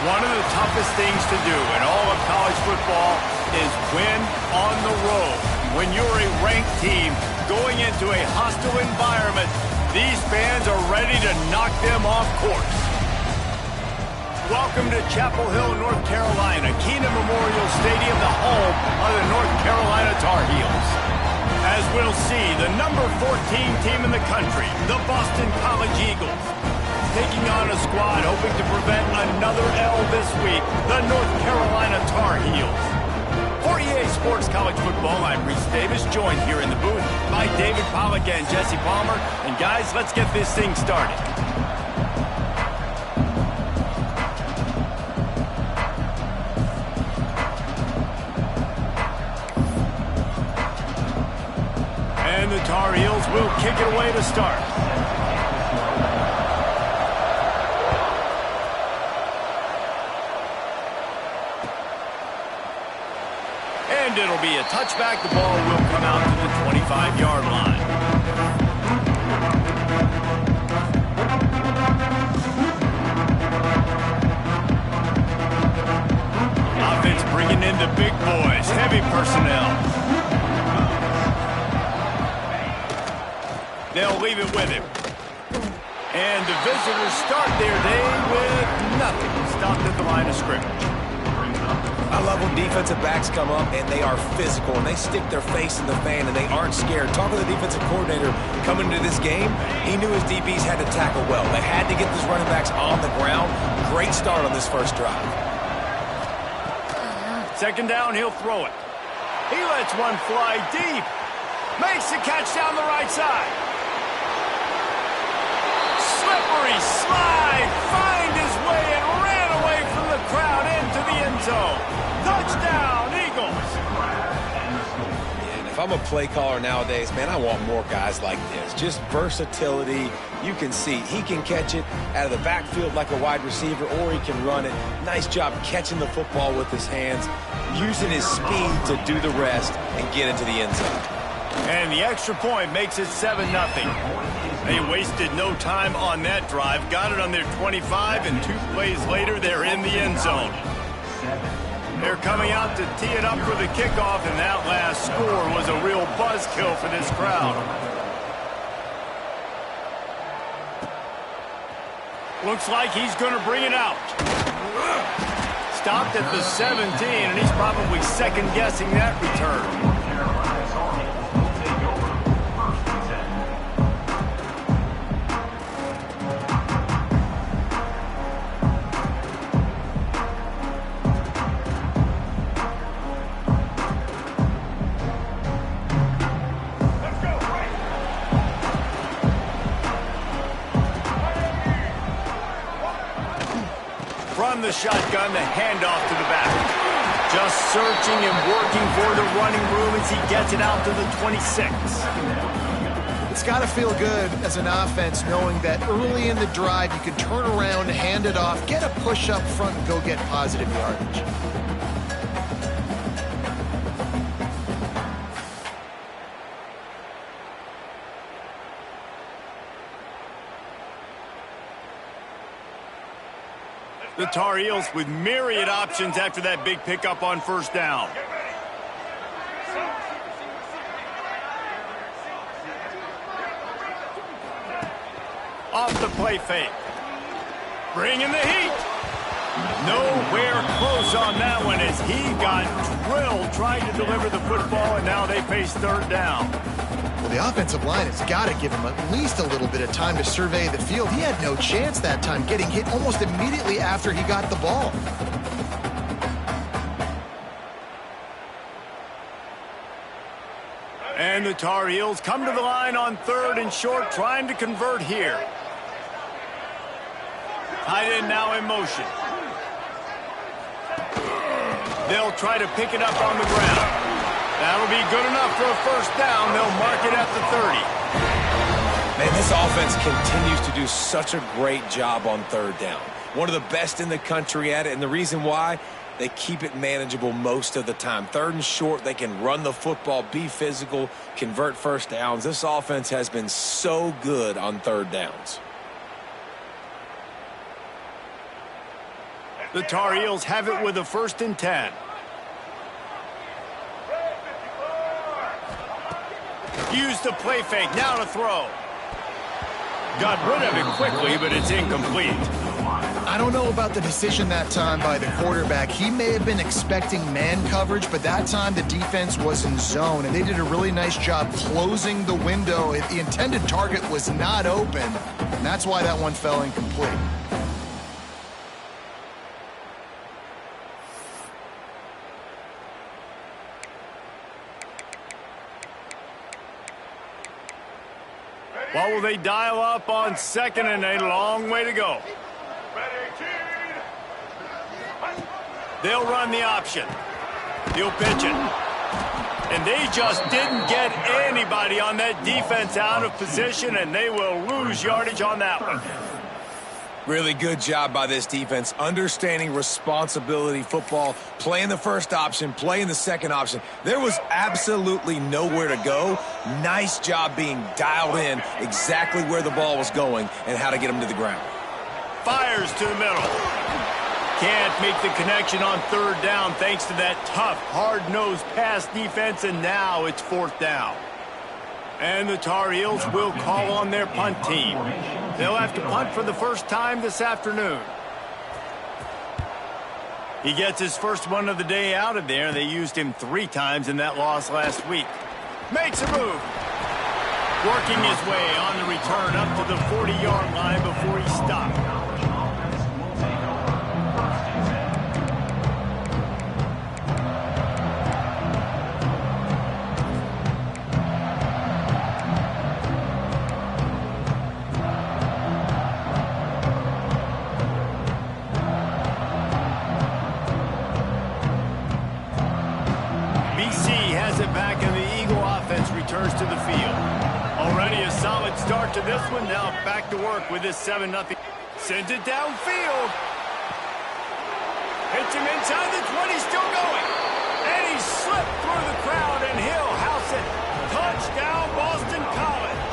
One of the toughest things to do in all of college football is win on the road. When you're a ranked team going into a hostile environment, these fans are ready to knock them off course. Welcome to Chapel Hill, North Carolina, Kenan Memorial Stadium, the home of the North Carolina Tar Heels. As we'll see, the number 14 team in the country, the Boston College Eagles, taking on a squad hoping to prevent another L this week, the North Carolina Tar Heels. For EA Sports College Football, I'm Reese Davis, joined here in the booth by David Pollack and Jesse Palmer. And guys, let's get this thing started. And the Tar Heels will kick it away to start. And it'll be a touchback. The ball will come out to the 25-yard line. Offense bringing in the big boys, heavy personnel. They'll leave it with him. And the visitors start their day with nothing. Stopped at the line of scrimmage. I love when defensive backs come up and they are physical and they stick their face in the fan and they aren't scared. Talking to the defensive coordinator coming into this game, he knew his DBs had to tackle well. They had to get these running backs on the ground. Great start on this first drive. Second down, he'll throw it. He lets one fly deep. Makes the catch down the right side. Slippery slide, find his way and ran away from the crowd into the end zone. Touchdown, Eagles. And if I'm a play caller nowadays, man, I want more guys like this. Just versatility. You can see he can catch it out of the backfield like a wide receiver, or he can run it. Nice job catching the football with his hands, using his speed to do the rest and get into the end zone. And the extra point makes it 7-0. They wasted no time on that drive. Got it on their 25, and 2 plays later, they're in the end zone. They're coming out to tee it up for the kickoff, and that last score was a real buzzkill for this crowd. Looks like he's going to bring it out. Stopped at the 17, and he's probably second-guessing that return. From the shotgun, the handoff to the back. Just searching and working for the running room as he gets it out to the 26. It's got to feel good as an offense knowing that early in the drive you can turn around, hand it off, get a push up front, and go get positive yardage. The Tar Heels with myriad options after that big pickup on first down. Off the play fake. Bringing the heat. Nowhere close on that one as he got drilled trying to deliver the football, and now they face third down. Well, the offensive line has got to give him at least a little bit of time to survey the field. He had no chance that time, getting hit almost immediately after he got the ball. And the Tar Heels come to the line on third and short, trying to convert here. Tight end now in motion. They'll try to pick it up on the ground. That'll be good enough for a first down. They'll mark it at the 30. Man, this offense continues to do such a great job on third down. One of the best in the country at it, and the reason why, they keep it manageable most of the time. Third and short, they can run the football, be physical, convert first downs. This offense has been so good on third downs. The Tar Heels have it with a 1st and 10. Use the play fake, now to throw. Got rid of it quickly, but it's incomplete. I don't know about the decision that time by the quarterback. He may have been expecting man coverage, but that time the defense was in zone, and they did a really nice job closing the window. The intended target was not open, and that's why that one fell incomplete. What will they dial up on 2nd and a long way to go? They'll run the option. He'll pitch it. And they just didn't get anybody on that defense out of position, and they will lose yardage on that one. Really good job by this defense, understanding responsibility football, playing the first option, playing the second option. There was absolutely nowhere to go. Nice job being dialed in exactly where the ball was going and how to get them to the ground. Fires to the middle. Can't make the connection on 3rd down thanks to that tough, hard-nosed pass defense, and now it's 4th down. And the Tar Heels will call on their punt team. They'll have to punt for the first time this afternoon. He gets his first one of the day out of there. They used him 3 times in that loss last week. Makes a move. Working his way on the return up to the 40-yard line before he stopped. Returns to the field. Already a solid start to this one. Now back to work with this 7-0. Sends it downfield. Hits him inside the 20, still going. And he slipped through the crowd, and he'll house it. Touchdown, Boston College.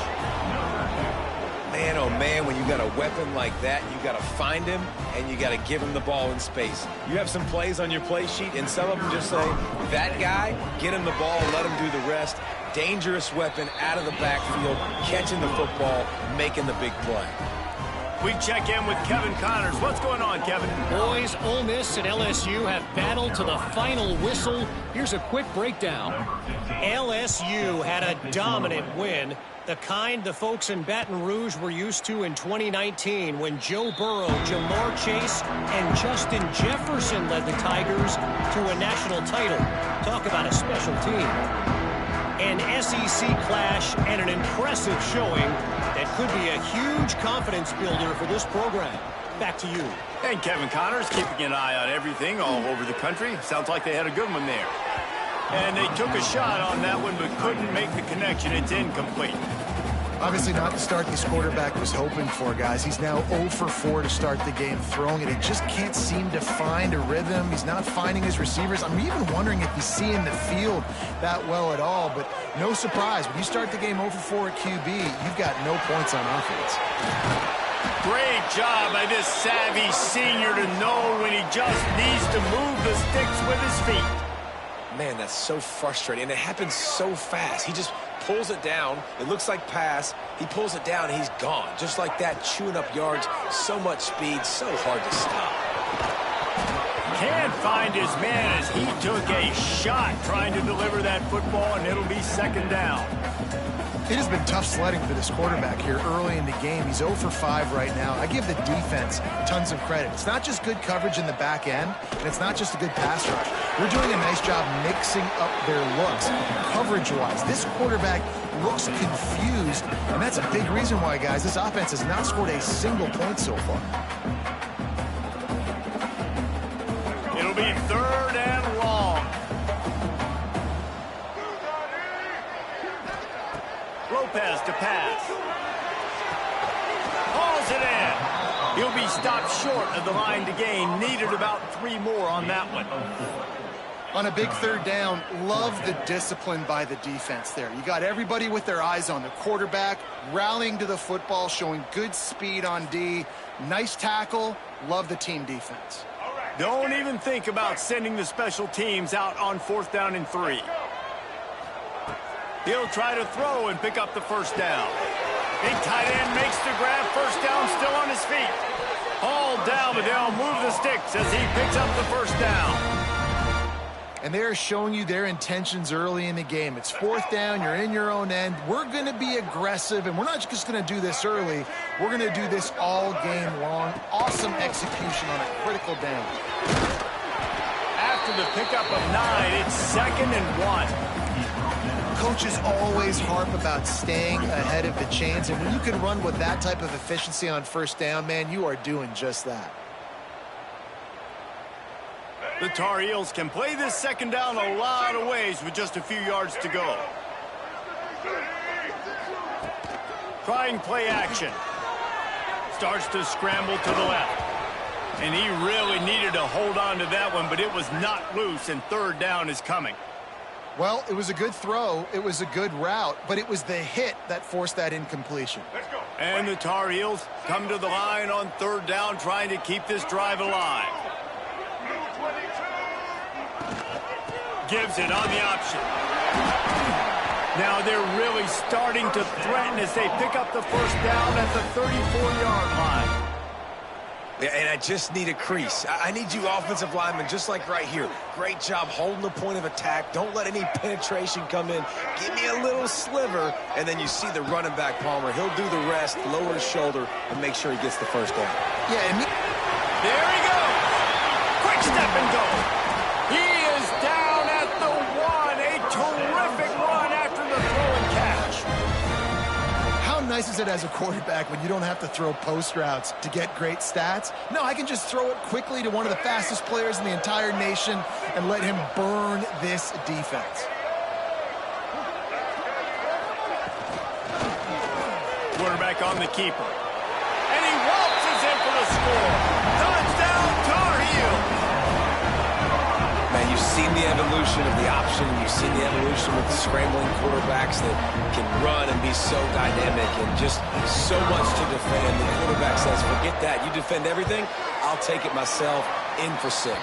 Man, oh man, when you got a weapon like that, you got to find him, and you got to give him the ball in space. You have some plays on your play sheet, and some of them just say, that guy, get him the ball, let him do the rest. Dangerous weapon out of the backfield, catching the football, making the big play. We check in with Kevin Connors. What's going on, Kevin? Boys, Ole Miss and LSU have battled to the final whistle. Here's a quick breakdown. LSU had a dominant win, the kind the folks in Baton Rouge were used to in 2019 when Joe Burrow, Jamar Chase, and Justin Jefferson led the Tigers to a national title. Talk about a special team. An SEC clash and an impressive showing that could be a huge confidence builder for this program. Back to you. And Kevin Connors keeping an eye on everything all over the country. Sounds like they had a good one there. And they took a shot on that one but couldn't make the connection. It's incomplete. Obviously not the start this quarterback was hoping for, guys. He's now 0 for 4 to start the game throwing it. He just can't seem to find a rhythm. He's not finding his receivers. I'm even wondering if he's seeing the field that well at all. But no surprise, when you start the game 0 for 4 at QB, you've got no points on offense. Great job by this savvy senior to know when he just needs to move the sticks with his feet. Man, that's so frustrating, and it happens so fast. He just pulls it down. It looks like pass. He pulls it down, and he's gone. Just like that, chewing up yards. So much speed, so hard to stop. Can't find his man as he took a shot trying to deliver that football, and it'll be 2nd down. It has been tough sledding for this quarterback here early in the game. He's 0 for 5 right now. I give the defense tons of credit. It's not just good coverage in the back end, and it's not just a good pass rush. They're doing a nice job mixing up their looks coverage-wise. This quarterback looks confused, and that's a big reason why, guys, this offense has not scored a single point so far. It'll be 3rd and long. Lopez to pass. Hauls it in. He'll be stopped short of the line to gain. Needed about 3 more on that one. On a big 3rd down, love the discipline by the defense there. You got everybody with their eyes on the quarterback, rallying to the football, showing good speed on D. Nice tackle. Love the team defense. Don't even think about sending the special teams out on 4th down and 3. He'll try to throw and pick up the first down. Big tight end makes the grab. First down, still on his feet. All down, but they'll move the sticks as he picks up the first down. And they're showing you their intentions early in the game. It's 4th down, you're in your own end. We're going to be aggressive, and we're not just going to do this early. We're going to do this all game long. Awesome execution on a critical down. After the pickup of 9, it's 2nd and 1. Coaches always harp about staying ahead of the chains, and when you can run with that type of efficiency on first down, man, you are doing just that. The Tar Heels can play this second down a lot of ways with just a few yards to go. Trying play action. Starts to scramble to the left. And he really needed to hold on to that one, but it was not loose, and 3rd down is coming. Well, it was a good throw. It was a good route, but it was the hit that forced that incompletion. And the Tar Heels come to the line on 3rd down, trying to keep this drive alive. Gives it on the option. Now they're really starting to threaten as they pick up the first down at the 34-yard line. And I just need a crease. I need you offensive linemen just like right here. Great job holding the point of attack. Don't let any penetration come in. Give me a little sliver, and then you see the running back, Palmer. He'll do the rest, lower his shoulder, and make sure he gets the first down. Yeah, and there he goes. Quick step and go. He is down at the 1. A terrific run after the throw and catch. how nice is it as a quarterback when you don't have to throw post routes to get great stats? No, I can just throw it quickly to one of the fastest players in the entire nation and let him burn this defense. Quarterback on the keeper. And he waltzes in for the score. Touchdown, Tar Heels. Man, you've seen the evolution of the option. You've seen the evolution with the scrambling quarterbacks that can run and be so dynamic and just so much to defend. The quarterback says, forget that. You defend everything, I'll take it myself. In for 6.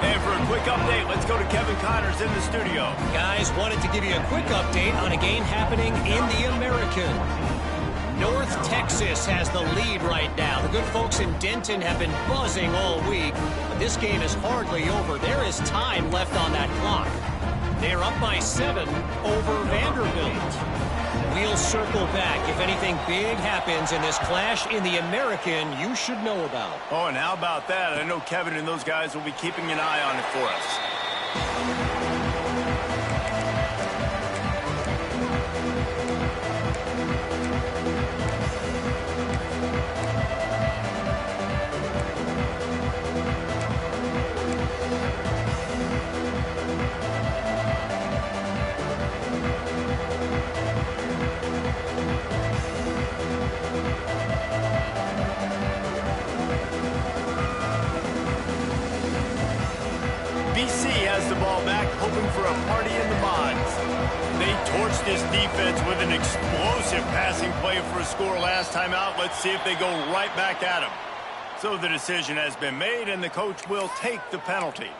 And for a quick update, let's go to Kevin Connors in the studio. Guys, wanted to give you a quick update on a game happening in the American. North Texas has the lead right now. The good folks in Denton have been buzzing all week, but this game is hardly over. There is time left on that clock. They're up by 7 over Vanderbilt. We'll circle back. If anything big happens in this clash in the American, you should know about. Oh, and how about that? I know Kevin and those guys will be keeping an eye on it for us. BC has the ball back, hoping for a party in the mods. They torched this defense with an explosive passing play for a score last time out. Let's see if they go right back at him. So the decision has been made, and the coach will take the penalty.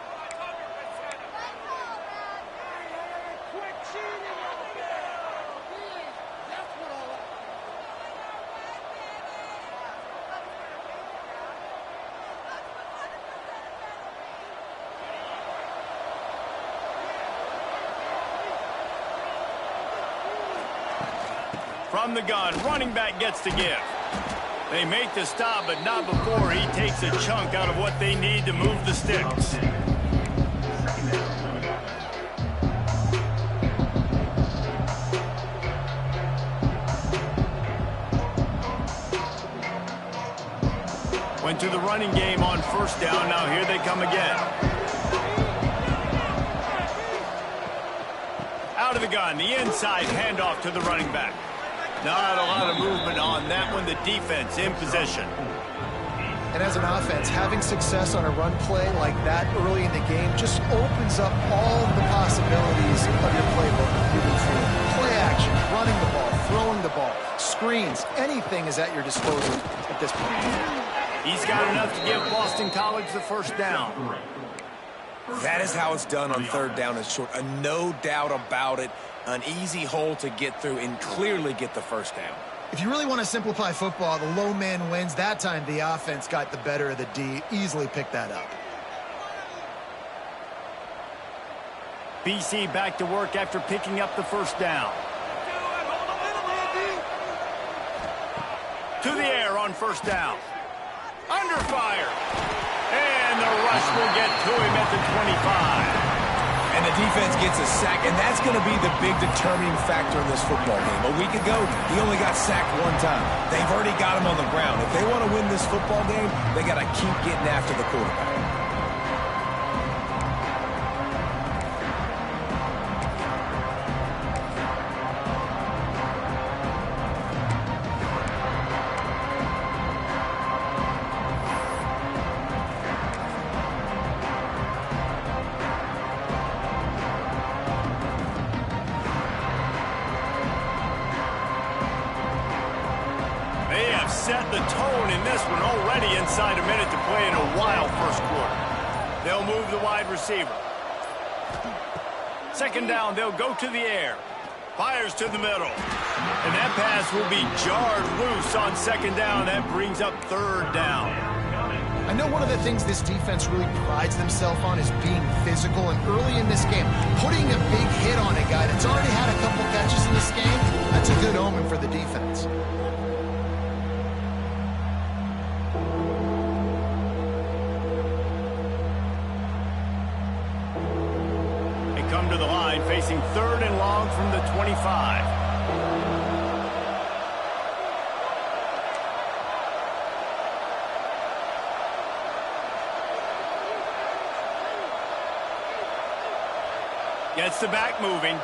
From the gun, running back gets to give. They make the stop, but not before he takes a chunk out of what they need to move the sticks. Went to the running game on first down. Now here they come again. Out of the gun, the inside handoff to the running back. Not a lot of movement on that one. The defense in position. And as an offense, having success on a run play like that early in the game just opens up all the possibilities of your playbook moving forward. Play action, running the ball, throwing the ball, screens, anything is at your disposal at this point. He's got enough to give Boston College the first down. That is how it's done on third down and short. No doubt about it. An easy hole to get through and clearly get the first down. If you really want to simplify football, the low man wins. That time the offense got the better of the D. Easily picked that up. BC back to work after picking up the first down. To the air on first down. Under fire. And the rush will get to him at the 25. And the defense gets a sack, and that's going to be the big determining factor in this football game. A week ago, he only got sacked one time. They've already got him on the ground. If they want to win this football game, they got to keep getting after the quarterback. Set the tone in this one already inside a minute to play in a wild first quarter. They'll move the wide receiver. Second down, they'll go to the air. Fires to the middle. And that pass will be jarred loose on second down. That brings up third down. I know one of the things this defense really prides themselves on is being physical, and early in this game, putting a big hit on a guy that's already had a couple catches in this game, that's a good omen for the defense. Come to the line, facing third and long from the 25. Gets the back moving.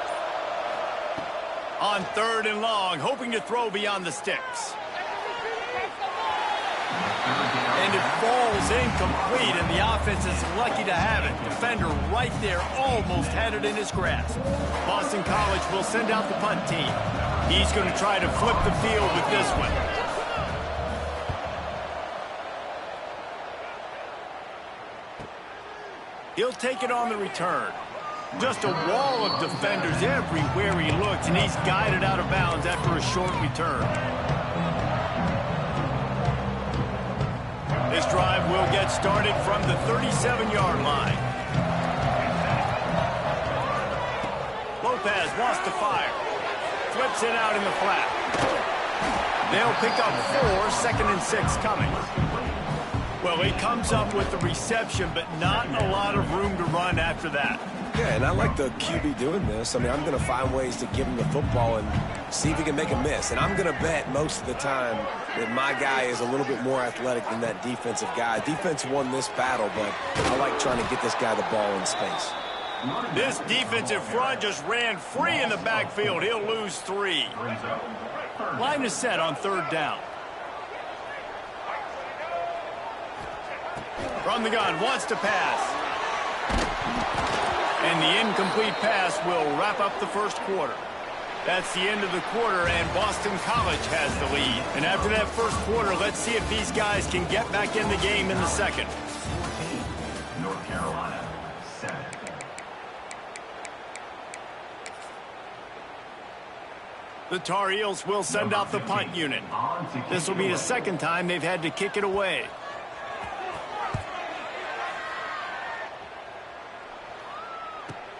On third and long, hoping to throw beyond the sticks. And it falls incomplete, and the offense is lucky to have it. Defender right there almost had it in his grasp. Boston College will send out the punt team. He's going to try to flip the field with this one. He'll take it on the return. Just a wall of defenders everywhere he looks, and he's guided out of bounds after a short return. This drive will get started from the 37-yard line. Lopez wants to fire. Flips it out in the flat. They'll pick up 4, second and 6 coming. Well, he comes up with the reception, but not a lot of room to run after that. Yeah, and I like the QB doing this. I mean, I'm going to find ways to give him the football and see if he can make a miss. And I'm going to bet most of the time that my guy is a little bit more athletic than that defensive guy. Defense won this battle, but I like trying to get this guy the ball in space. This defensive front just ran free in the backfield. He'll lose 3. Line is set on third down. From the gun, wants to pass. And the incomplete pass will wrap up the first quarter. That's the end of the quarter, and Boston College has the lead. And after that first quarter, let's see if these guys can get back in the game in the second. North Carolina, 7. The Tar Heels will send out the punt unit. This will be the second time they've had to kick it away.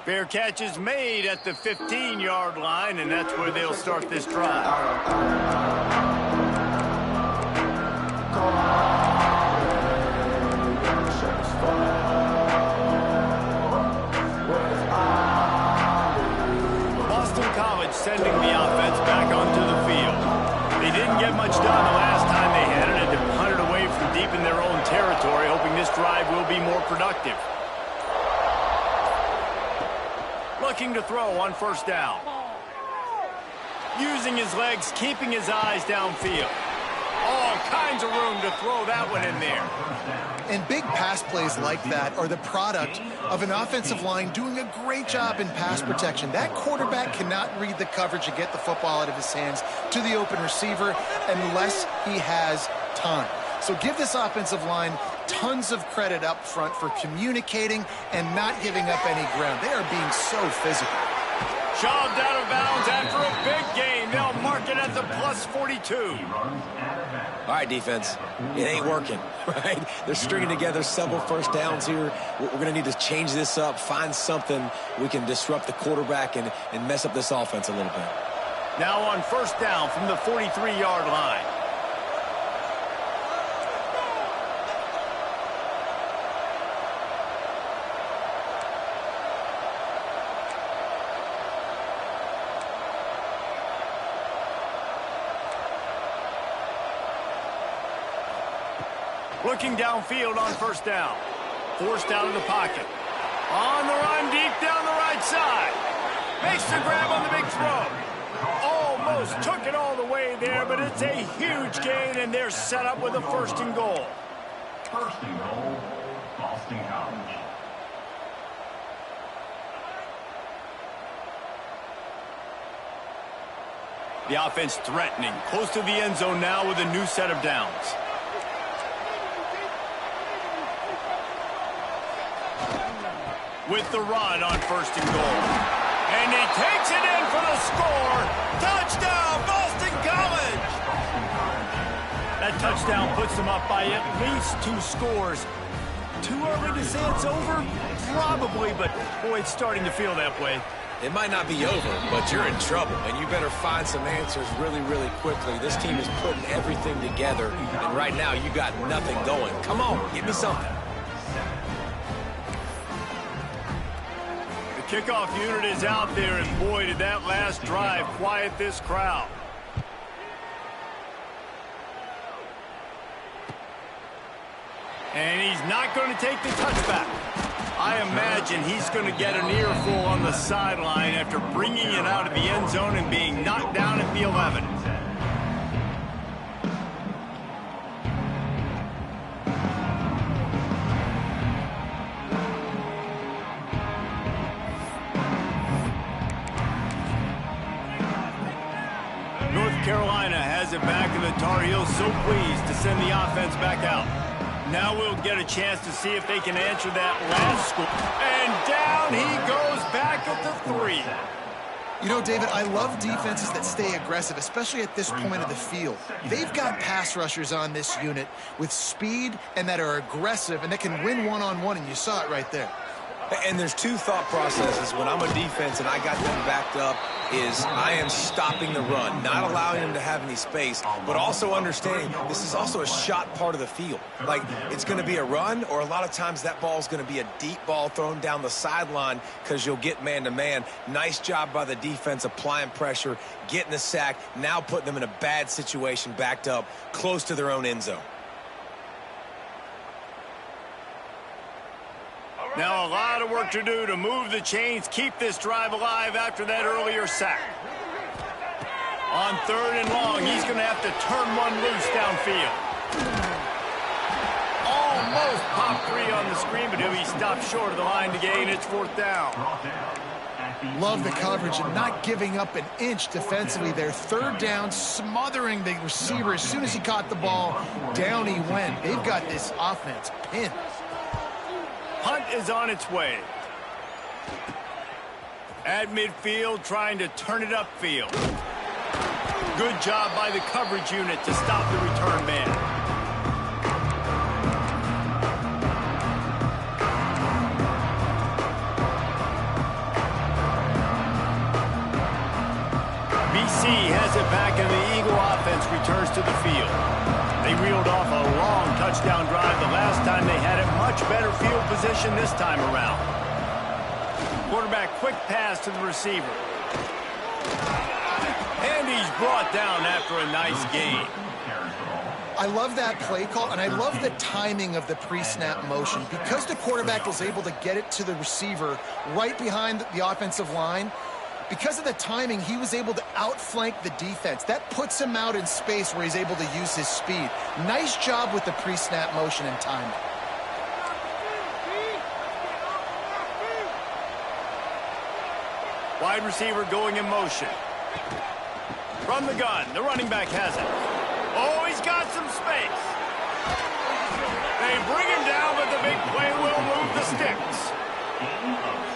Fair catch is made at the 15-yard line, and that's where they'll start this drive. Boston College sending the offense back onto the field. They didn't get much done the last time they had it, and they punted away from deep in their own territory, hoping this drive will be more productive. Looking to throw on first down. Using his legs, keeping his eyes downfield. All kinds of room to throw that one in there. And big pass plays like that are the product of an offensive line doing a great job in pass protection. That quarterback cannot read the coverage and get the football out of his hands to the open receiver unless he has time. So give this offensive line tons of credit up front for communicating and not giving up any ground. They are being so physical. Shoved out of bounds after a big gain. They'll mark it at the plus 42. All right, defense, it ain't working, right? They're stringing together several first downs here. We're going to need to change this up, find something we can disrupt the quarterback and mess up this offense a little bit. Now on first down from the 43-yard line. Looking downfield on first down. Forced out of the pocket. On the run, deep down the right side. Makes the grab on the big throw. Almost took it all the way there, but it's a huge gain, and they're set up with a first and goal. First and goal, Boston College. The offense threatening. Close to the end zone now with a new set of downs. With the run on first and goal. And he takes it in for the score. Touchdown, Boston College! That touchdown puts them up by at least 2 scores. Too early to say it's over? Probably, but boy, it's starting to feel that way. It might not be over, but you're in trouble, and you better find some answers really, really quickly. This team is putting everything together, and right now you got nothing going. Come on, give me something. Kickoff unit is out there, and boy, did that last drive quiet this crowd. And he's not going to take the touchback. I imagine he's going to get an earful on the sideline after bringing it out of the end zone and being knocked down at the 11. Carolina has it back, and the Tar Heels so pleased to send the offense back out. Now we'll get a chance to see if they can answer that last score. And down he goes back at the 3. You know, David, I love defenses that stay aggressive, especially at this point of the field. They've got pass rushers on this unit with speed and that are aggressive and that can win one-on-one, and you saw it right there. And there's 2 thought processes when I'm a defense and I got them backed up is I am stopping the run, not allowing them to have any space, but also understanding this is also a shot part of the field. Like, it's going to be a run, or a lot of times that ball is going to be a deep ball thrown down the sideline because you'll get man-to-man. Nice job by the defense applying pressure, getting the sack, now putting them in a bad situation backed up close to their own end zone. Now a lot of work to do to move the chains, keep this drive alive after that earlier sack. On 3rd and long, he's going to have to turn one loose downfield. Almost popped 3 on the screen, but he'll be stopped short of the line to gain. It's 4th down. Love the coverage and not giving up an inch defensively there. 3rd down, smothering the receiver. As soon as he caught the ball, down he went. They've got this offense pinned. Punt is on its way. At midfield, trying to turn it upfield. Good job by the coverage unit to stop the return man. BC has it back, and the Eagle offense returns to the field. They reeled off a long touchdown drive the last time they had it. Much better field position this time around. Quarterback quick pass to the receiver. And he's brought down after a nice gain. I love that play call, and I love the timing of the pre-snap motion. Because the quarterback was able to get it to the receiver right behind the offensive line, because of the timing, he was able to outflank the defense. That puts him out in space where he's able to use his speed. Nice job with the pre-snap motion and timing. Wide receiver going in motion. From the gun, the running back has it. Oh, he's got some space. sticks.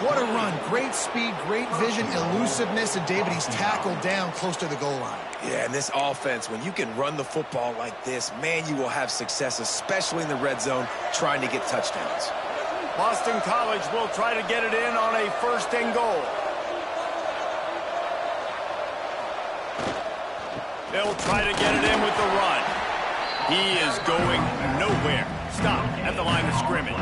What a run. Great speed, great vision, elusiveness, and David, he's tackled down close to the goal line. Yeah, and this offense, when you can run the football like this, man, you will have success, especially in the red zone, trying to get touchdowns. Boston College will try to get it in on a 1st and goal. They'll try to get it in with the run. He is going nowhere. Stop at the line of scrimmage.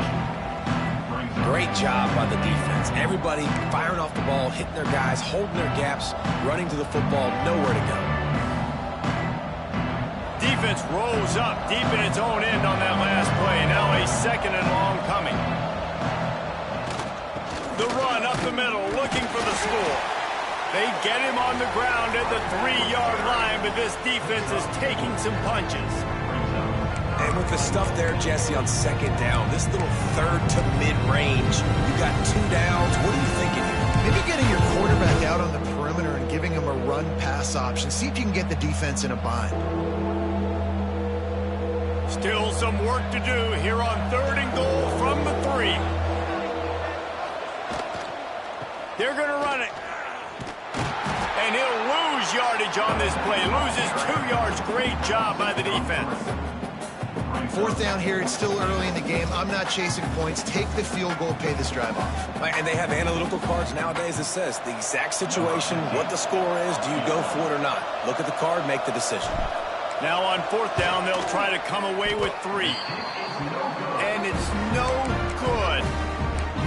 Great job by the defense. Everybody firing off the ball, hitting their guys, holding their gaps, running to the football, nowhere to go. Defense rolls up deep in its own end on that last play. Now a 2nd and long coming. The run up the middle, looking for the score. They get him on the ground at the 3-yard line, but this defense is taking some punches. And with the stuff there, Jesse, on 2nd down, this little 3rd to mid-range, you got 2 downs. What are you thinking here? Maybe getting your quarterback out on the perimeter and giving him a run-pass option. See if you can get the defense in a bind. Still some work to do here on 3rd and goal from the 3. They're going to run it. And he'll lose yardage on this play. Loses 2 yards. Great job by the defense. 4th down here. It's still early in the game. I'm not chasing points. Take the field goal, pay this drive off. And they have analytical cards nowadays that says the exact situation, what the score is, do you go for it or not? Look at the card, make the decision. Now on 4th down, they'll try to come away with 3. And it's no good.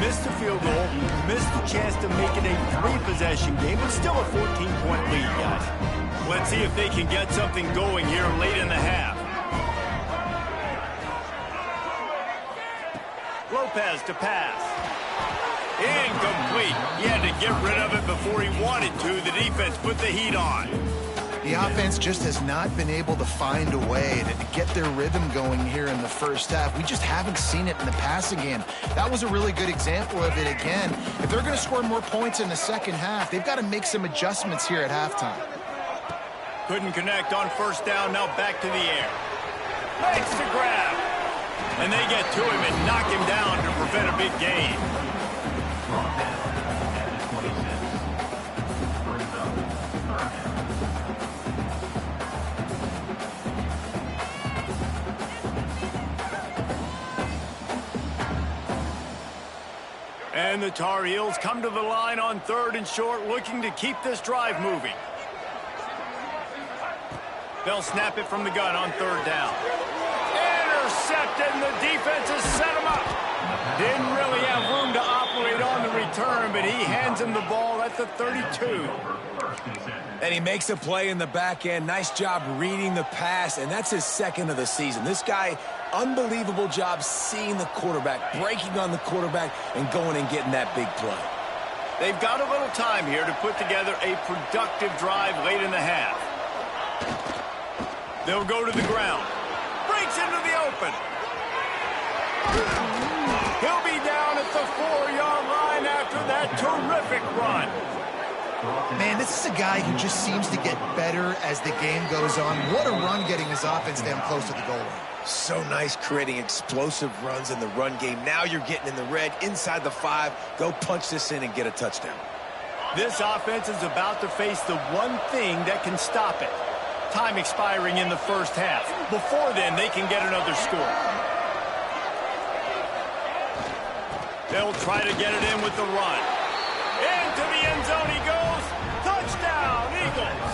Missed the field goal, missed the chance to make it a 3-possession game, but still a 14-point lead, guys. Let's see if they can get something going here late in the half. Lopez to pass. Incomplete. He had to get rid of it before he wanted to. The defense put the heat on. The offense just has not been able to find a way to get their rhythm going here in the 1st half. We just haven't seen it in the passing game. That was a really good example of it again. If they're going to score more points in the 2nd half, they've got to make some adjustments here at halftime. Couldn't connect on 1st down. Now back to the air. Makes the grab. And they get to him and knock him down to prevent a big gain. And the Tar Heels come to the line on 3rd and short, looking to keep this drive moving. They'll snap it from the gun on 3rd down. Intercepted, and the defense has set him up. Didn't really have room to operate on the return, but he hands him the ball at the 32. And he makes a play in the back end. Nice job reading the pass, and that's his 2nd of the season. This guy, unbelievable job seeing the quarterback, breaking on the quarterback, and going and getting that big play. They've got a little time here to put together a productive drive late in the half. They'll go to the ground. Breaks into the open. He'll be down at the 4-yard line after that terrific run. Man, this is a guy who just seems to get better as the game goes on. What a run getting his offense down close to the goal line. So nice creating explosive runs in the run game. Now you're getting in the red, inside the 5. Go punch this in and get a touchdown. This offense is about to face the one thing that can stop it. Time expiring in the 1st half. Before then, they can get another score. They'll try to get it in with the run. Into the end zone he goes. Touchdown, Eagles.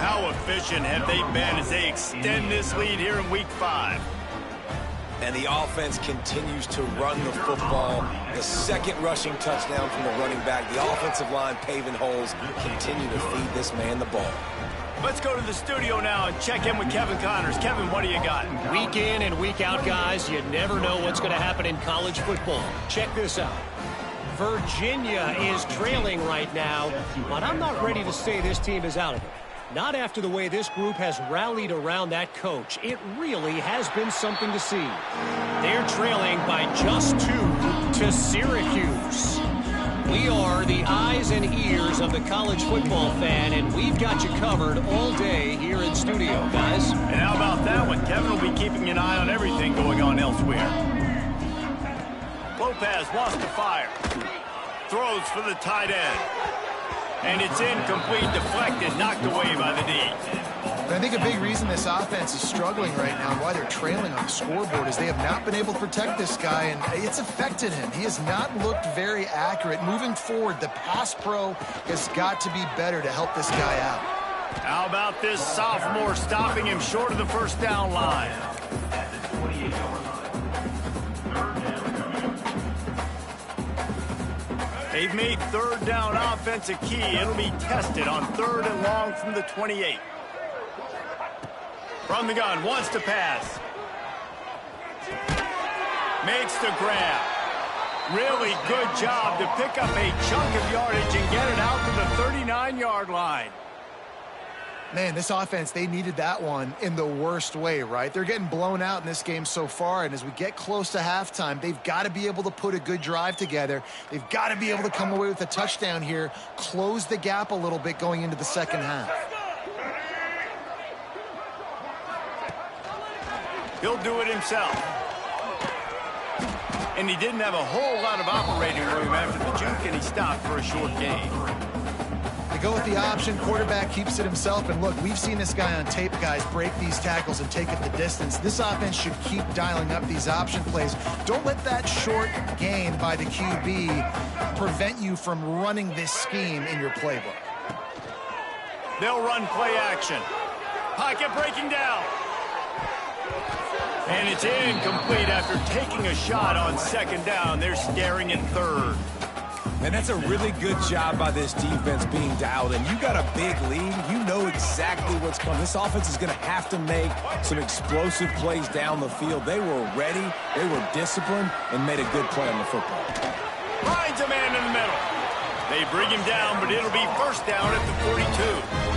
How efficient have they been as they extend this lead here in Week 5? And the offense continues to run the football. The 2nd rushing touchdown from the running back. The offensive line paving holes. Continue to feed this man the ball. Let's go to the studio now and check in with Kevin Connors. Kevin, what do you got? Week in and week out, guys, you never know what's going to happen in college football. Check this out. Virginia is trailing right now, but I'm not ready to say this team is out of it. Not after the way this group has rallied around that coach. It really has been something to see. They're trailing by just 2 to Syracuse. We are the eyes and ears of the college football fan, and we've got you covered all day here in studio, guys. And how about that one? Kevin will be keeping an eye on everything going on elsewhere. Lopez wants to fire. Throws for the tight end. And it's incomplete, deflected, knocked away by the D. I think a big reason this offense is struggling right now and why they're trailing on the scoreboard is they have not been able to protect this guy, and it's affected him. He has not looked very accurate. Moving forward, the pass pro has got to be better to help this guy out. How about this sophomore stopping him short of the first down line? They've made third down offense a key. It'll be tested on 3rd and long from the 28. From the gun, wants to pass. Makes the grab. Really good job to pick up a chunk of yardage and get it out to the 39-yard line. Man, this offense, they needed that one in the worst way, right? They're getting blown out in this game so far, and as we get close to halftime, they've got to be able to put a good drive together. They've got to be able to come away with a touchdown here, close the gap a little bit going into the second half. He'll do it himself. And he didn't have a whole lot of operating room after the juke, and he stopped for a short gain. They go with the option. Quarterback keeps it himself. And look, we've seen this guy on tape, guys, break these tackles and take it the distance. This offense should keep dialing up these option plays. Don't let that short gain by the QB prevent you from running this scheme in your playbook. They'll run play action. Pocket breaking down. And it's incomplete after taking a shot on 2nd down. They're staring in 3rd. And that's a really good job by this defense being dialed in. You got a big lead. You know exactly what's coming. This offense is going to have to make some explosive plays down the field. They were ready, they were disciplined, and made a good play on the football. Finds a man in the middle. They bring him down, but it'll be 1st down at the 42.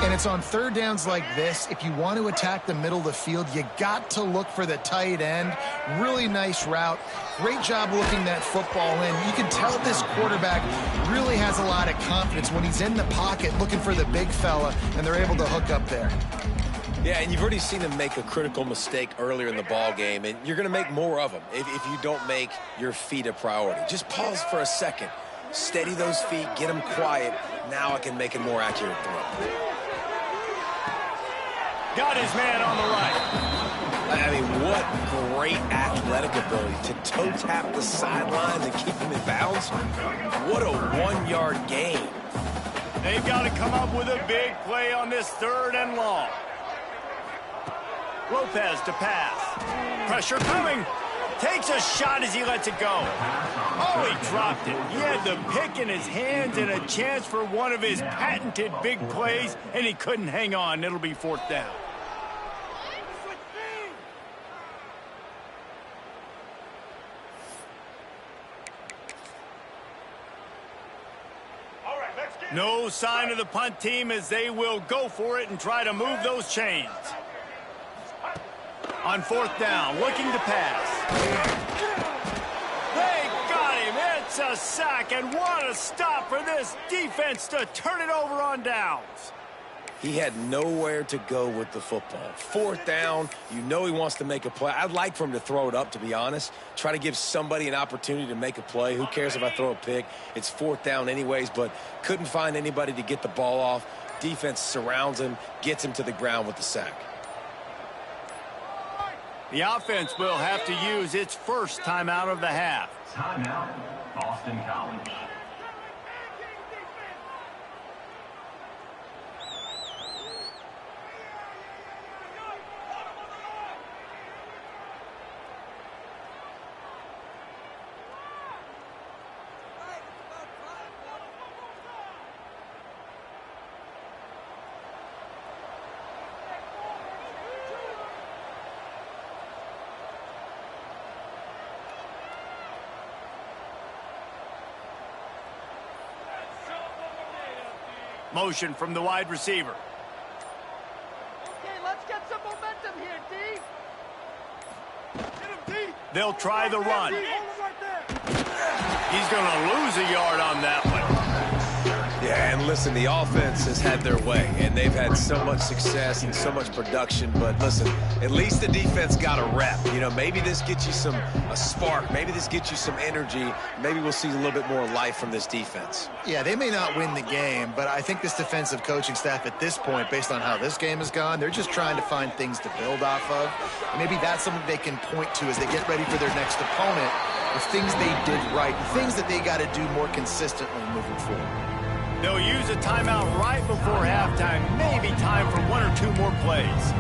And it's on 3rd downs like this. If you want to attack the middle of the field, you got to look for the tight end. Really nice route. Great job looking that football in. You can tell this quarterback really has a lot of confidence when he's in the pocket looking for the big fella, and they're able to hook up there. Yeah, and you've already seen him make a critical mistake earlier in the ball game, and you're going to make more of them if you don't make your feet a priority. Just pause for a second. Steady those feet, get them quiet. Now I can make a more accurate throw. Got his man on the right. I mean, what great athletic ability to toe tap the sidelines and keep him in bounds. What a 1-yard gain. They've got to come up with a big play on this 3rd and long. Lopez to pass. Pressure coming. Takes a shot as he lets it go. Oh, he dropped it. He had the pick in his hands and a chance for one of his patented big plays, and he couldn't hang on. It'll be 4th down. No sign of the punt team as they will go for it and try to move those chains. On 4th down, looking to pass. They got him. It's a sack, and what a stop for this defense to turn it over on downs. He had nowhere to go with the football. 4th down, you know he wants to make a play. I'd like for him to throw it up, to be honest. Try to give somebody an opportunity to make a play. Who cares if I throw a pick? It's 4th down anyways, but couldn't find anybody to get the ball off. Defense surrounds him, gets him to the ground with the sack. The offense will have to use its first timeout of the half. Timeout, Boston College. Motion from the wide receiver. Okay, let's get some momentum here, D. Get him, D. They'll try the run. Hold him right there. He's going to lose a yard on that one. Yeah, and listen, the offense has had their way, and they've had so much success and so much production. But listen, at least the defense got a rep. You know, maybe this gets you a spark. Maybe this gets you some energy. Maybe we'll see a little bit more life from this defense. Yeah, they may not win the game, but I think this defensive coaching staff at this point, based on how this game has gone, they're just trying to find things to build off of. And maybe that's something they can point to as they get ready for their next opponent, with things they did right, things that they got to do more consistently moving forward. They'll use a timeout right before halftime. Maybe time for 1 or 2 more plays.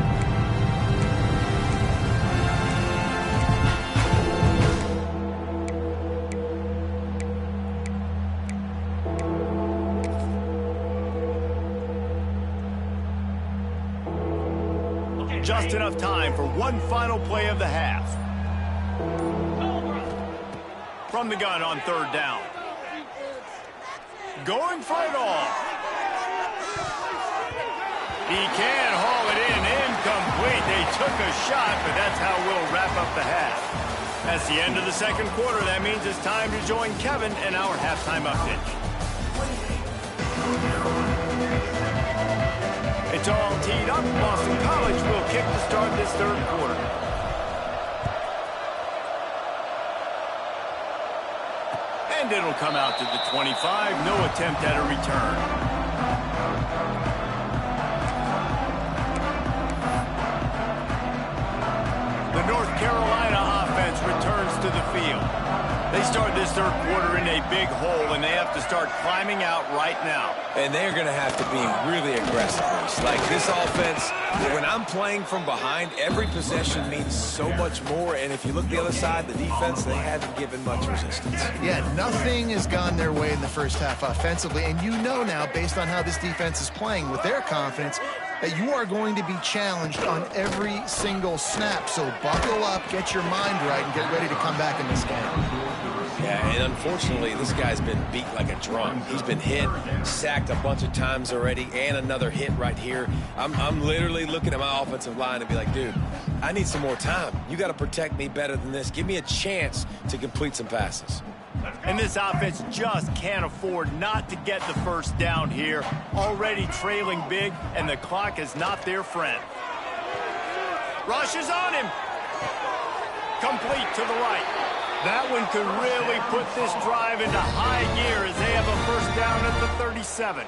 Just enough time for one final play of the half. From the gun on 3rd down. Going for it all. He can haul it in. Incomplete. They took a shot, but that's how we'll wrap up the half. That's the end of the 2nd quarter. That means it's time to join Kevin in our halftime update. It's all teed up. Boston College will kick to start this 3rd quarter. And it'll come out to the 25. No attempt at a return. The North Carolina offense returns to the field. They start this 3rd quarter in a big hole, and they have to start climbing out right now. And they're going to have to be really aggressive. Like this offense, when I'm playing from behind, every possession means so much more. And if you look the other side, the defense, they haven't given much resistance. Yeah, nothing has gone their way in the first half offensively. And you know now, based on how this defense is playing with their confidence, that you are going to be challenged on every single snap. So buckle up, get your mind right, and get ready to come back in this game. Yeah, and unfortunately, this guy's been beat like a drum. He's been hit, sacked a bunch of times already, and another hit right here. I'm literally looking at my offensive line and be like, dude, I need some more time. You got to protect me better than this. Give me a chance to complete some passes. And this offense just can't afford not to get the 1st down here. Already trailing big, and the clock is not their friend. Rush is on him. Complete to the right. That one could really put this drive into high gear as they have a 1st down at the 37.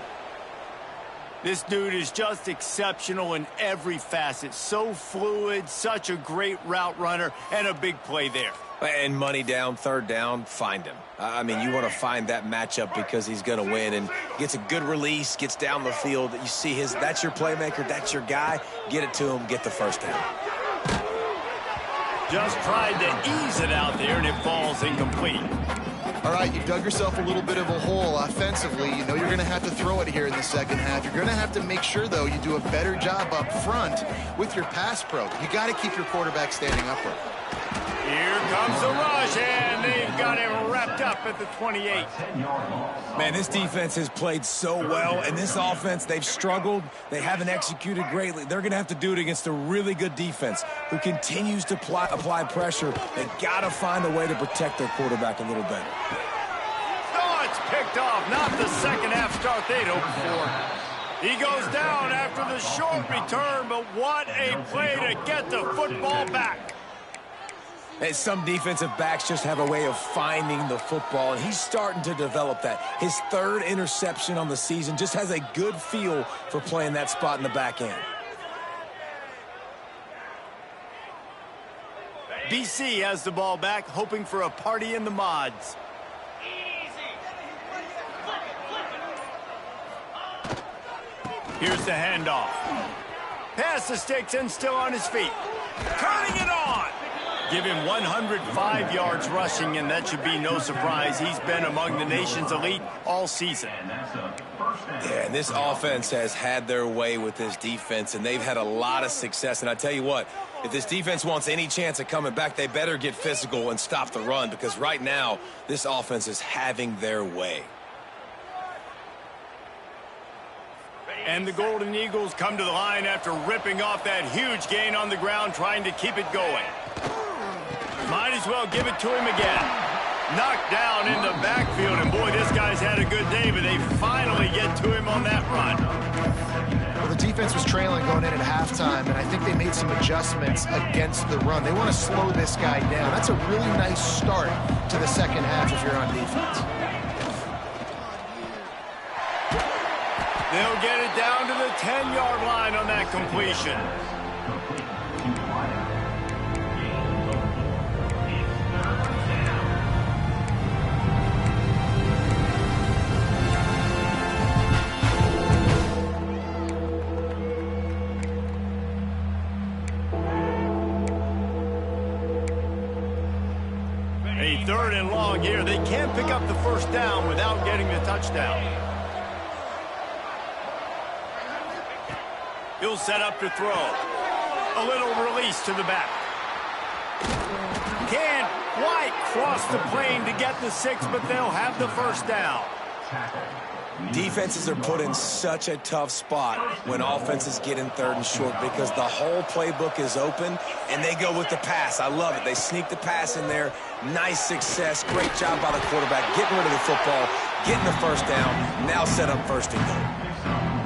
This dude is just exceptional in every facet. So fluid, such a great route runner, and a big play there. And money down, 3rd down, find him. I mean, you want to find that matchup because he's going to win and gets a good release, gets down the field. You see that's your playmaker, that's your guy. Get it to him, get the 1st down. Just tried to ease it out there, and it falls incomplete. All right, you dug yourself a little bit of a hole offensively. You know you're going to have to throw it here in the 2nd half. You're going to have to make sure, though, you do a better job up front with your pass pro. You got to keep your quarterback standing upright. Here comes the rush, and they've got him wrapped up at the 28. Man, this defense has played so well, and this offense, they've struggled. They haven't executed greatly. They're going to have to do it against a really good defense who continues to apply pressure. They got to find a way to protect their quarterback a little better. Oh, it's picked off. Not the 2nd half start they'd hoped for. He goes down after the short return, but what a play to get the football back. And some defensive backs just have a way of finding the football, and he's starting to develop that. His 3rd interception on the season, just has a good feel for playing that spot in the back end. BC has the ball back, hoping for a party in the mods. Here's the handoff. Past the sticks and still on his feet. Turning it on. Give him 105 yards rushing, and that should be no surprise. He's been among the nation's elite all season. Yeah, and this offense has had their way with this defense, and they've had a lot of success. And I tell you what, if this defense wants any chance of coming back, they better get physical and stop the run, because right now, this offense is having their way. And the Golden Eagles come to the line after ripping off that huge gain on the ground, trying to keep it going. Might as well give it to him again. Knocked down in the backfield, and boy, this guy's had a good day, but they finally get to him on that run. Well, the defense was trailing going in at halftime, and I think they made some adjustments against the run. They want to slow this guy down. That's a really nice start to the second half if you're on defense. They'll get it down to the 10-yard line on that completion. A 3rd and long here. They can't pick up the first down without getting the touchdown. He'll set up to throw. A little release to the back. Can't quite cross the plane to get the 6, but they'll have the first down. Defenses are put in such a tough spot when offenses get in 3rd and short because the whole playbook is open and they go with the pass. I love it. They sneak the pass in there. Nice success. Great job by the quarterback getting rid of the football, getting the first down. Now set up 1st and goal.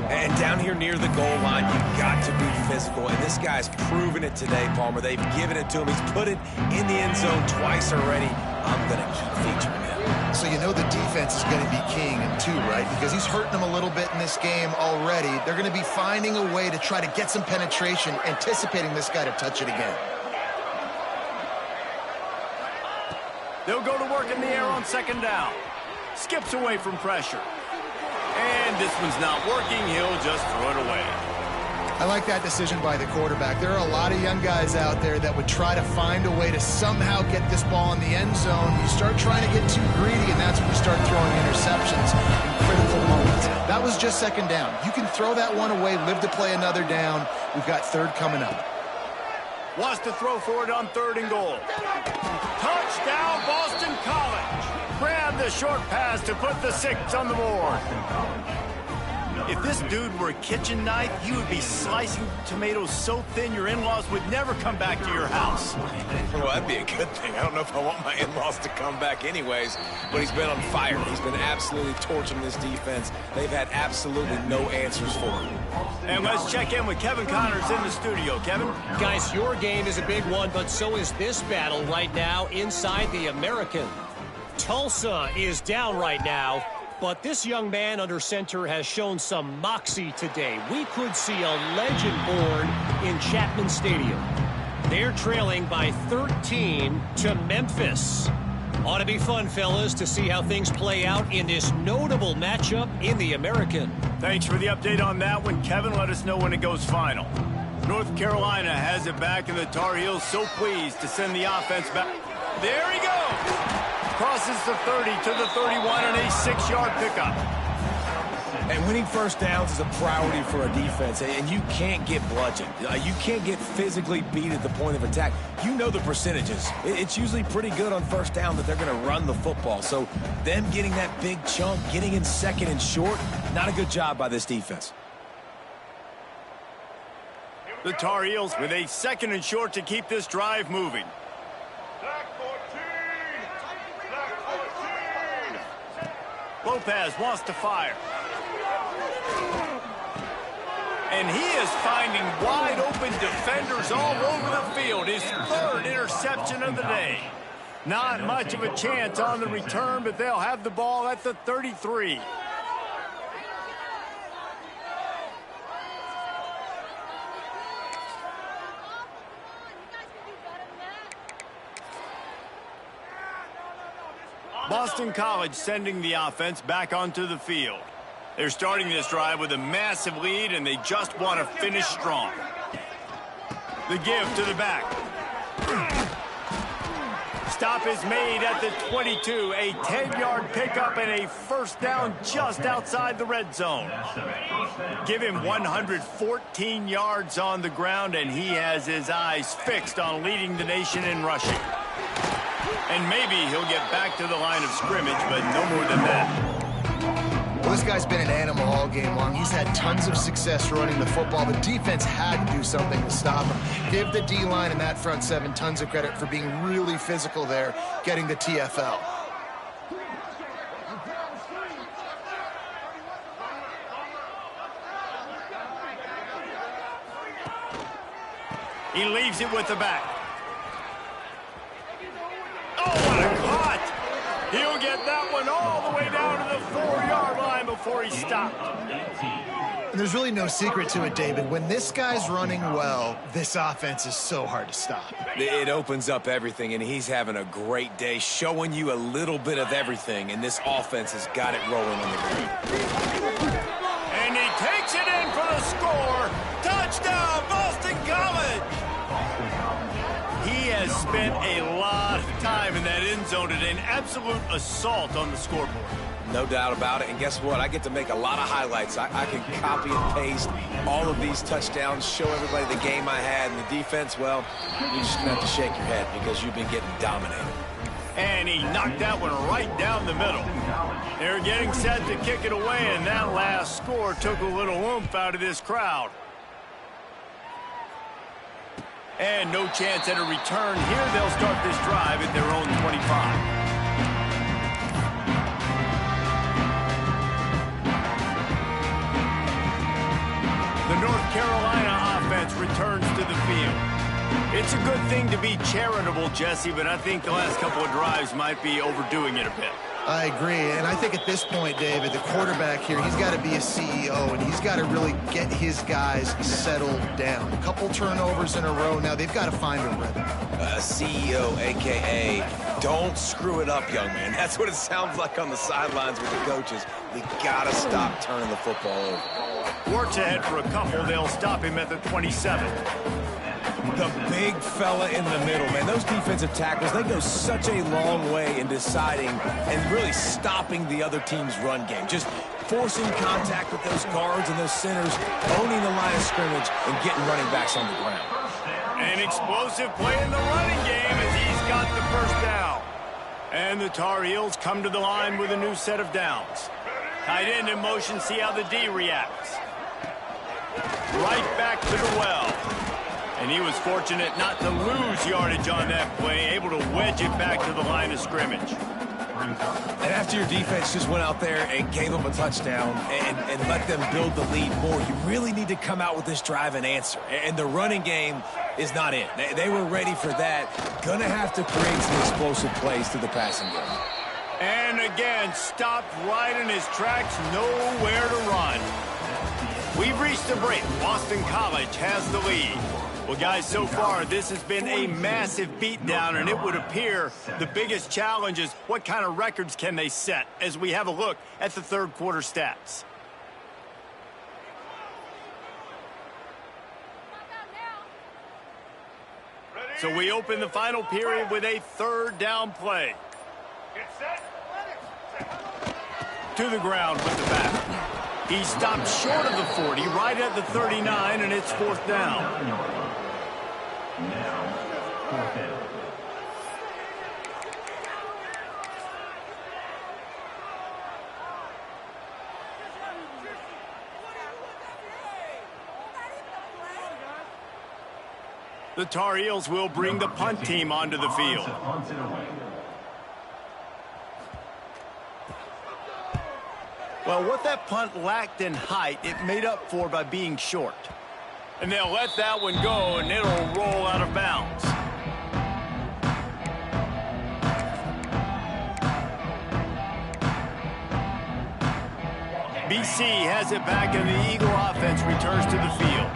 And down here near the goal line, you've got to be physical. And this guy's proven it today, Palmer. They've given it to him. He's put it in the end zone twice already. I'm going to keep featuring him. So you know the defense is going to be king in 2, right? Because he's hurting them a little bit in this game already. They're going to be finding a way to try to get some penetration, anticipating this guy to touch it again. They'll go to work in the air on 2nd down. Skips away from pressure. And this one's not working. He'll just throw it away. I like that decision by the quarterback. There are a lot of young guys out there that would try to find a way to somehow get this ball in the end zone. You start trying to get too greedy, and that's when you start throwing interceptions in critical moments. That was just 2nd down. You can throw that one away, live to play another down. We've got 3rd coming up. Wants to throw for it on 3rd and goal. Touchdown, Boston College. Grab the short pass to put the 6 on the board. If this dude were a kitchen knife, he would be slicing tomatoes so thin your in-laws would never come back to your house. Well, that'd be a good thing. I don't know if I want my in-laws to come back anyways, but he's been on fire. He's been absolutely torching this defense. They've had absolutely no answers for him. And let's check in with Kevin Connors in the studio. Kevin? Guys, your game is a big one, but so is this battle right now inside the American. Tulsa is down right now, but this young man under center has shown some moxie today. We could see a legend born in Chapman Stadium. They're trailing by 13 to Memphis. Ought to be fun, fellas, to see how things play out in this notable matchup in the American. Thanks for the update on that one, Kevin. Let us know when it goes final. North Carolina has it back, and the Tar Heels so pleased to send the offense back. There he goes! Crosses the 30 to the 31 and a 6-yard pickup. And winning first downs is a priority for a defense, and you can't get bludgeoned. You can't get physically beat at the point of attack. You know the percentages. It's usually pretty good on first down that they're going to run the football. So them getting that big chunk, getting in 2nd and short, not a good job by this defense. The Tar Heels with a 2nd and short to keep this drive moving. Lopez wants to fire. And he is finding wide open defenders all over the field. His 3rd interception of the day. Not much of a chance on the return, but they'll have the ball at the 33. Boston College sending the offense back onto the field. They're starting this drive with a massive lead, and they just want to finish strong. The give to the back. Stop is made at the 22. A 10-yard pickup and a first down just outside the red zone. Give him 114 yards on the ground, and he has his eyes fixed on leading the nation in rushing. And maybe he'll get back to the line of scrimmage, but no more than that. Well, this guy's been an animal all game long. He's had tons of success running the football. The defense had to do something to stop him. Give the D-line and that front 7 tons of credit for being really physical there, getting the TFL. He leaves it with the back. Oh, what a cut! He'll get that one all the way down to the 4-yard line before he stopped. And there's really no secret to it, David. When this guy's running well, this offense is so hard to stop. It opens up everything, and he's having a great day, showing you a little bit of everything, and this offense has got it rolling on the ground. And he takes it in for the score. Touchdown, Boston College! He has spent a lot of time in that end zone at an absolute assault on the scoreboard. No doubt about it, and guess what? I get to make a lot of highlights. I can copy and paste all of these touchdowns, show everybody the game I had, and the defense, well, you're just going to have to shake your head because you've been getting dominated. And he knocked that one right down the middle. They're getting set to kick it away, and that last score took a little oomph out of this crowd. And no chance at a return here. They'll start this drive at their own 25. The North Carolina offense returns to the field. It's a good thing to be charitable, Jesse, but I think the last couple of drives might be overdoing it a bit. I agree, and I think at this point, David, the quarterback here, he's got to be a CEO, and he's got to really get his guys settled down. A couple turnovers in a row. Now they've got to find a rhythm. CEO, a.k.a. don't screw it up, young man. That's what it sounds like on the sidelines with the coaches. We got to stop turning the football over. Works ahead for a couple. They'll stop him at the 27. The big fella in the middle, man. Those defensive tackles, they go such a long way in deciding and really stopping the other team's run game. Just forcing contact with those guards and those centers, owning the line of scrimmage, and getting running backs on the ground. An explosive play in the running game as he's got the first down. And the Tar Heels come to the line with a new set of downs. Tight end in motion, see how the D reacts. Right back to the well. And he was fortunate not to lose yardage on that play, able to wedge it back to the line of scrimmage. And after your defense just went out there and gave them a touchdown and let them build the lead more, you really need to come out with this drive and answer. And the running game is not in. They were ready for that. Gonna have to create some explosive plays through the passing game. And again, stopped right in his tracks, nowhere to run. We've reached the break. Boston College has the lead. Well, guys, so far, this has been a massive beatdown, and it would appear the biggest challenge is what kind of records can they set as we have a look at the third quarter stats. So we open the final period with a third down play. To the ground with the back. He stopped short of the 40, right at the 39, and it's fourth down. Now, fourth down. The Tar Heels will bring the punt team onto the field. Well, what that punt lacked in height, it made up for by being short. And they'll let that one go, and it'll roll out of bounds. BC has it back, and the Eagle offense returns to the field.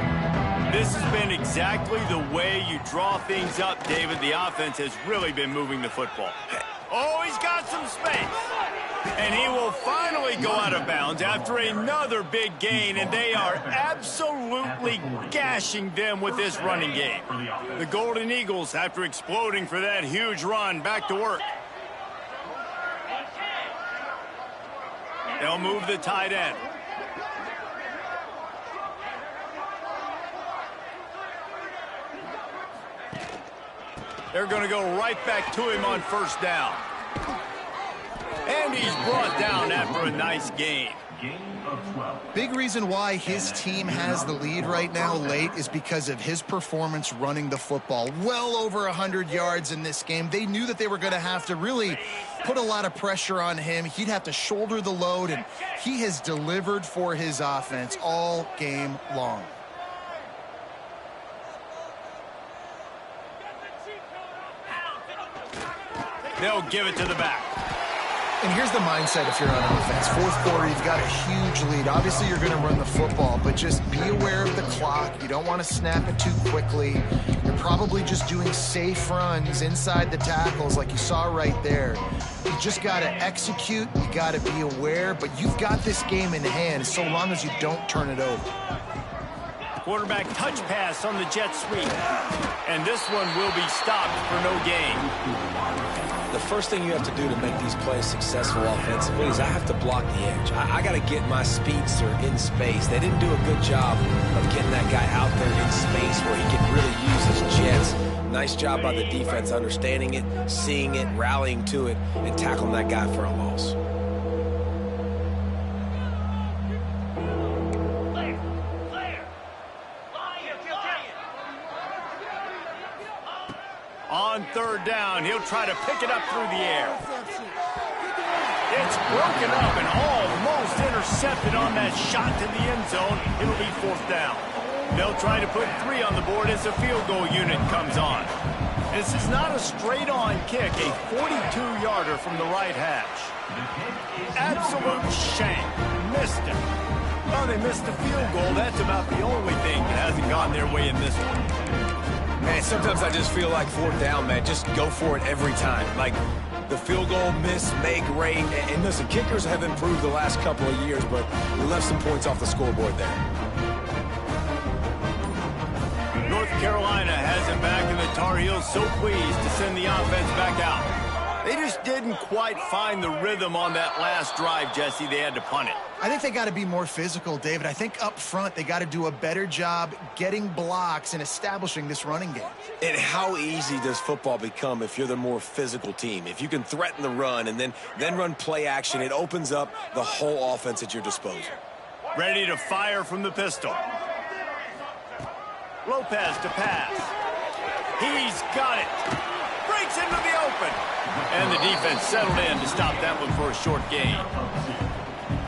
This has been exactly the way you draw things up, David. The offense has really been moving the football. Oh, he's got some space. And he will finally go out of bounds after another big gain, and they are absolutely gashing them with this running game. The Golden Eagles, after exploding for that huge run, back to work. They'll move the tight end. They're going to go right back to him on first down. And he's brought down after a nice gain. Big reason why his team has the lead right now late is because of his performance running the football. Well over 100 yards in this game. They knew that they were going to have to really put a lot of pressure on him. He'd have to shoulder the load, and he has delivered for his offense all game long. They'll give it to the back. And here's the mindset if you're on offense. Fourth quarter, you've got a huge lead. Obviously, you're going to run the football, but just be aware of the clock. You don't want to snap it too quickly. You're probably just doing safe runs inside the tackles like you saw right there. You just got to execute. You got to be aware, but you've got this game in hand so long as you don't turn it over. Quarterback touch pass on the jet sweep. And this one will be stopped for no gain. The first thing you have to do to make these plays successful offensively is I have to block the edge. I got to get my speedster in space. They didn't do a good job of getting that guy out there in space where he can really use his jets. Nice job by the defense understanding it, seeing it, rallying to it, and tackling that guy for a loss. On third down, he'll try to pick it up through the air. It's broken up and almost intercepted on that shot to the end zone. It'll be fourth down. They'll try to put 3 on the board as the field goal unit comes on. This is not a straight-on kick, a 42-yarder from the right hash. Absolute shank. Missed it. Well, they missed the field goal. That's about the only thing that hasn't gone their way in this one. Man, sometimes I just feel like fourth down, man. Just go for it every time. Like the field goal, miss, make, great. And listen, kickers have improved the last couple of years, but we left some points off the scoreboard there. North Carolina has him back, and the Tar Heels so pleased to send the offense back out. They just didn't quite find the rhythm on that last drive, Jesse. They had to punt it. I think they got to be more physical, David. I think up front they got to do a better job getting blocks and establishing this running game. And how easy does football become if you're the more physical team? If you can threaten the run and then run play action, it opens up the whole offense at your disposal. Ready to fire from the pistol. Lopez to pass. He's got it. Breaks into the open. And the defense settled in to stop that one for a short gain.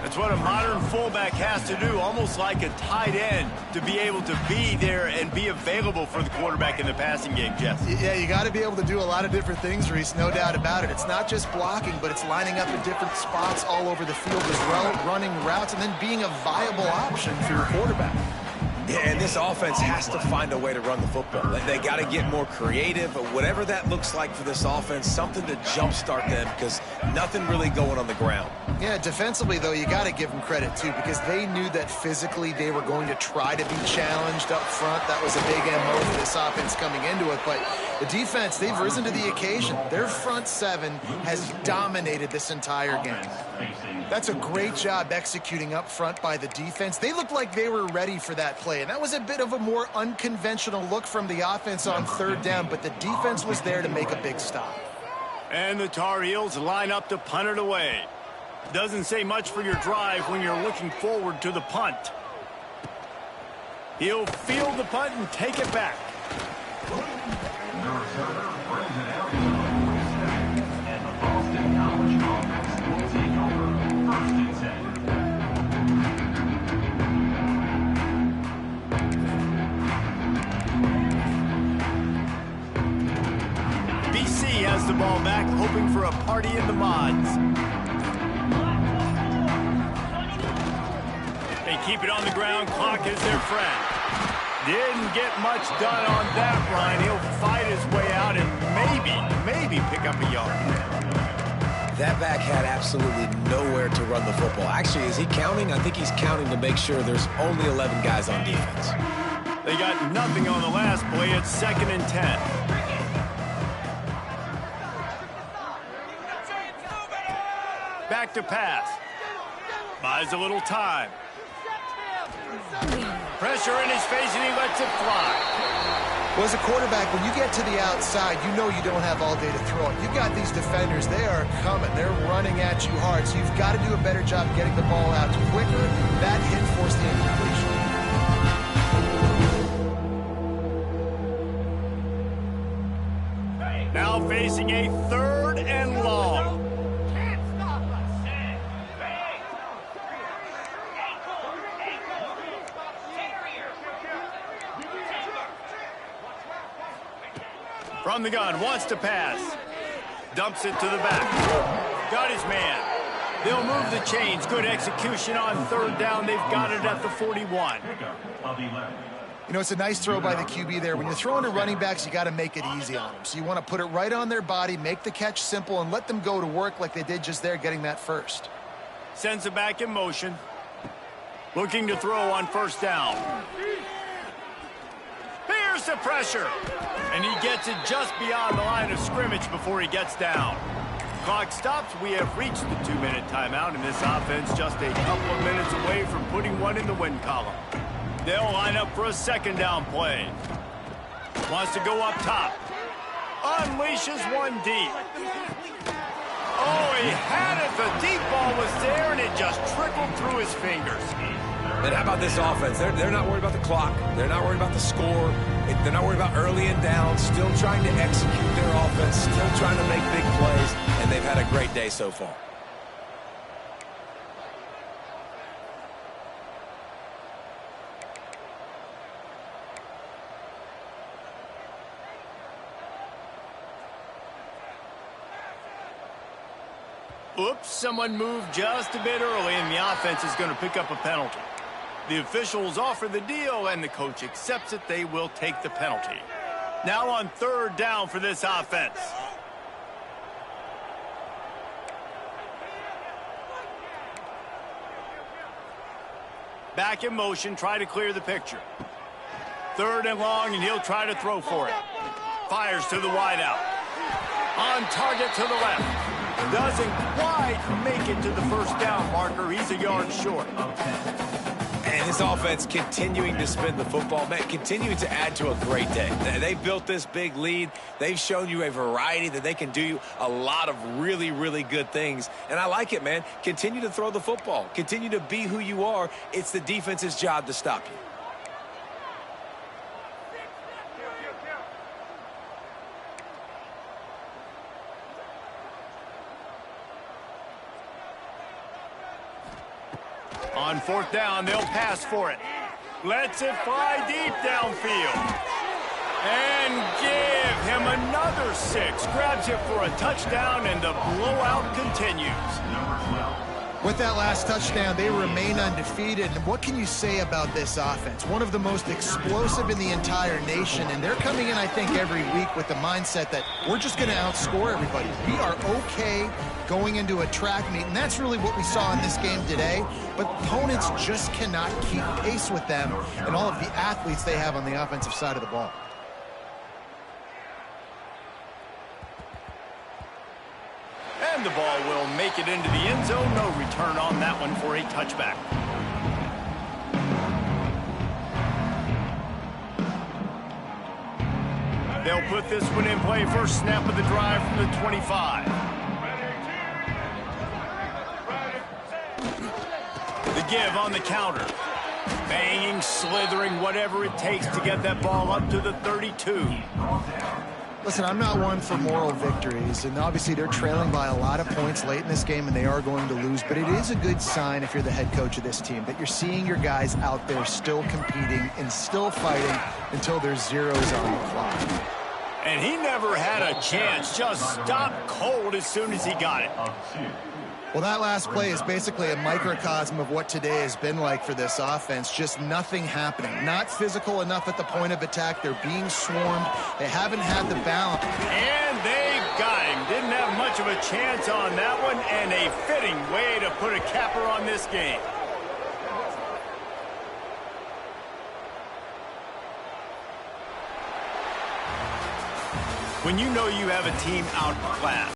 That's what a modern fullback has to do, almost like a tight end, to be able to be there and be available for the quarterback in the passing game, Jeff. Yeah, you got to be able to do a lot of different things, Reese, no doubt about it. It's not just blocking, but it's lining up in different spots all over the field as well, running routes, and then being a viable option for your quarterback. Yeah, and this offense has to find a way to run the football. They got to get more creative, but whatever that looks like for this offense, something to jumpstart them because nothing really going on the ground. Yeah, defensively, though, you got to give them credit, too, because they knew that physically they were going to try to be challenged up front. That was a big MO for this offense coming into it, but the defense, they've risen to the occasion. Their front seven has dominated this entire game. That's a great job executing up front by the defense. They looked like they were ready for that play, and that was a bit of a more unconventional look from the offense on third down, but the defense was there to make a big stop. And the Tar Heels line up to punt it away. Doesn't say much for your drive when you're looking forward to the punt. He'll field the punt and take it back. BC has the ball back, hoping for a party in the mods. They keep it on the ground. Clock is their friend. Didn't get much done on that run. He'll fight his way out and maybe pick up a yard. That back had absolutely nowhere to run the football. Actually, is he counting? I think he's counting to make sure there's only 11 guys on defense. They got nothing on the last play. It's 2nd and 10. Back to pass. Buys a little time. Pressure in his face, and he lets it fly. Well, as a quarterback, when you get to the outside, you know you don't have all day to throw it. You've got these defenders. They are coming. They're running at you hard, so you've got to do a better job getting the ball out quicker. That hit forced the incompletion. Now facing a 3rd and long. From the gun, wants to pass. Dumps it to the back. Got his man. They'll move the chains. Good execution on third down. They've got it at the 41. You know, it's a nice throw by the QB there. When you're throwing to running backs, you got to make it easy on them. So you want to put it right on their body, make the catch simple, and let them go to work like they did just there, getting that first. Sends it back in motion. Looking to throw on first down. Here's the pressure. And he gets it just beyond the line of scrimmage before he gets down. Clock stops. We have reached the 2-minute timeout, and this offense just a couple of minutes away from putting one in the win column. They'll line up for a second down play. Wants to go up top. Unleashes one deep. Oh, he had it. The deep ball was there, and it just trickled through his fingers. And how about this offense? They're not worried about the clock. They're not worried about the score. They're not worried about early and down. Still trying to execute their offense. Still trying to make big plays. And they've had a great day so far. Oops, someone moved just a bit early, and the offense is going to pick up a penalty. The officials offer the deal, and the coach accepts it. They will take the penalty. Now on third down for this offense. Back in motion, try to clear the picture. Third and long, and he'll try to throw for it. Fires to the wideout. On target to the left. Doesn't quite make it to the first down marker. He's a yard short. And this offense continuing to spin the football, man, continuing to add to a great day. They built this big lead. They've shown you a variety that they can do a lot of really, really good things. And I like it, man. Continue to throw the football. Continue to be who you are. It's the defense's job to stop you. On fourth down, they'll pass for it. Lets it fly deep downfield. And give him another 6. Grabs it for a touchdown, and the blowout continues. With that last touchdown, they remain undefeated. And what can you say about this offense? One of the most explosive in the entire nation. And they're coming in, I think, every week with the mindset that we're just going to outscore everybody. We are okay going into a track meet. And that's really what we saw in this game today. But opponents just cannot keep pace with them and all of the athletes they have on the offensive side of the ball. And the ball will make it into the end zone. No return on that one for a touchback. They'll put this one in play. First snap of the drive from the 25. The give on the counter. Banging, slithering, whatever it takes to get that ball up to the 32. Listen, I'm not one for moral victories, and obviously they're trailing by a lot of points late in this game, and they are going to lose, but it is a good sign if you're the head coach of this team that you're seeing your guys out there still competing and still fighting until there's zeros on the clock. And he never had a chance, just stopped cold as soon as he got it. Well, that last play is basically a microcosm of what today has been like for this offense. Just nothing happening. Not physical enough at the point of attack. They're being swarmed. They haven't had the balance. And they got him. Didn't have much of a chance on that one, and a fitting way to put a capper on this game. When you know you have a team outclassed,